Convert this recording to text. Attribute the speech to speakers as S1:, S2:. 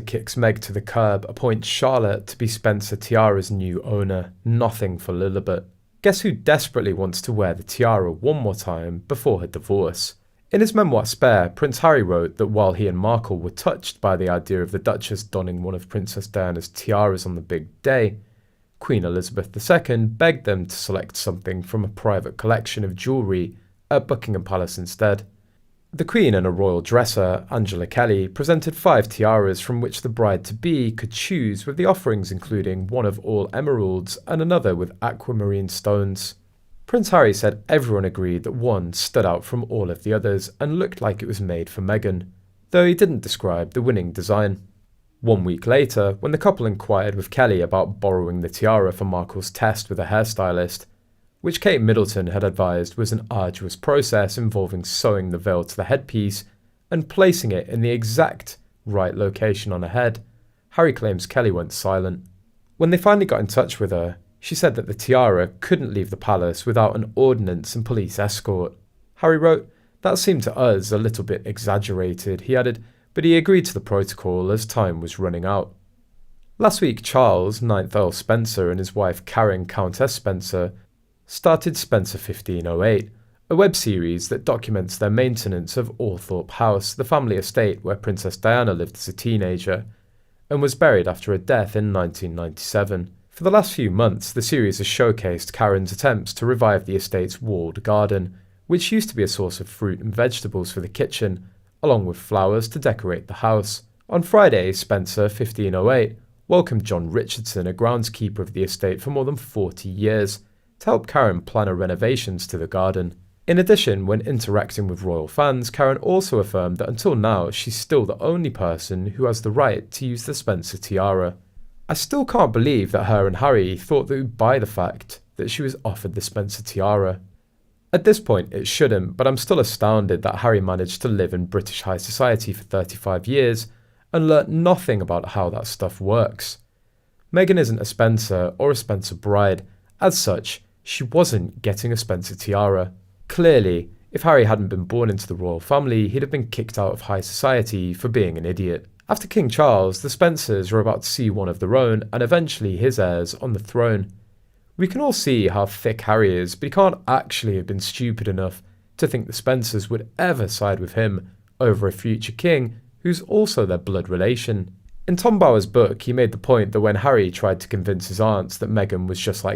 S1: kicks Meg to the curb, appoints Charlotte to be Spencer Tiara's new owner. Nothing for Lilibet. Guess who desperately wants to wear the tiara one more time before her divorce? In his memoir Spare, Prince Harry wrote that while he and Markle were touched by the idea of the Duchess donning one of Princess Diana's tiaras on the big day, Queen Elizabeth II begged them to select something from a private collection of jewellery at Buckingham Palace instead. The Queen and a royal dresser, Angela Kelly, presented 5 tiaras from which the bride-to-be could choose, with the offerings including one of all emeralds and another with aquamarine stones. Prince Harry said everyone agreed that one stood out from all of the others and looked like it was made for Meghan, though he didn't describe the winning design. 1 week later, when the couple inquired with Kelly about borrowing the tiara for Markle's test with a hairstylist, which Kate Middleton had advised was an arduous process involving sewing the veil to the headpiece and placing it in the exact right location on her head, Harry claims Kelly went silent. When they finally got in touch with her, she said that the tiara couldn't leave the palace without an ordnance and police escort. Harry wrote, "That seemed to us a little bit exaggerated," he added, but he agreed to the protocol as time was running out. Last week, Charles, 9th Earl Spencer, and his wife Karen, Countess Spencer, started Spencer 1508, a web series that documents their maintenance of Althorpe House, the family estate where Princess Diana lived as a teenager, and was buried after her death in 1997. For the last few months, the series has showcased Karen's attempts to revive the estate's walled garden, which used to be a source of fruit and vegetables for the kitchen, along with flowers to decorate the house. On Friday, Spencer 1508 welcomed John Richardson, a groundskeeper of the estate for more than 40 years, to help Karen plan her renovations to the garden. In addition, when interacting with royal fans, Karen also affirmed that until now she's still the only person who has the right to use the Spencer tiara. I still can't believe that her and Harry thought they would buy the fact that she was offered the Spencer tiara. At this point it shouldn't, but I'm still astounded that Harry managed to live in British high society for 35 years and learnt nothing about how that stuff works. Meghan isn't a Spencer or a Spencer bride. As such, she wasn't getting a Spencer tiara. Clearly, if Harry hadn't been born into the royal family, he'd have been kicked out of high society for being an idiot. After King Charles, the Spencers were about to see one of their own, and eventually his heirs, on the throne. We can all see how thick Harry is, but he can't actually have been stupid enough to think the Spencers would ever side with him over a future king who's also their blood relation. In Tom Bower's book, he made the point that when Harry tried to convince his aunts that Meghan was just like